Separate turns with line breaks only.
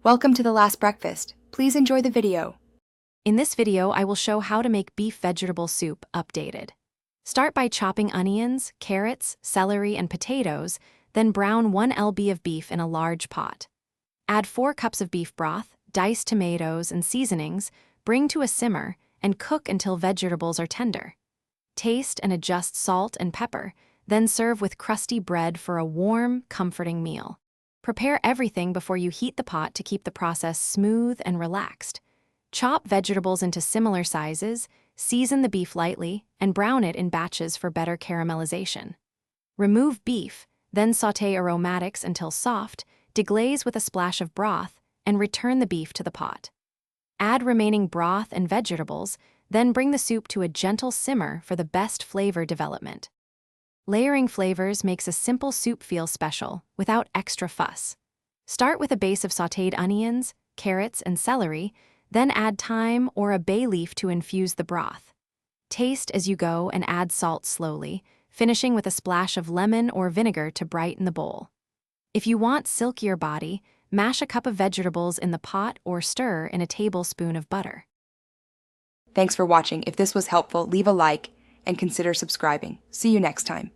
Welcome to The Last Breakfast. Please enjoy the video.
In this video, I will show how to make beef vegetable soup updated. Start by chopping onions, carrots, celery, and potatoes, then brown 1 lb of beef in a large pot. Add 4 cups of beef broth, diced tomatoes, and seasonings, bring to a simmer, and cook until vegetables are tender. Taste and adjust salt and pepper, then serve with crusty bread for a warm, comforting meal. Prepare everything before you heat the pot to keep the process smooth and relaxed. Chop vegetables into similar sizes, season the beef lightly, and brown it in batches for better caramelization. Remove beef, then sauté aromatics until soft, deglaze with a splash of broth, and return the beef to the pot. Add remaining broth and vegetables, then bring the soup to a gentle simmer for the best flavor development. Layering flavors makes a simple soup feel special, without extra fuss. Start with a base of sautéed onions, carrots, and celery, then add thyme or a bay leaf to infuse the broth. Taste as you go and add salt slowly, finishing with a splash of lemon or vinegar to brighten the bowl. If you want silkier body, mash a cup of vegetables in the pot or stir in a tablespoon of butter.
Thanks for watching. If this was helpful, leave a like and consider subscribing. See you next time.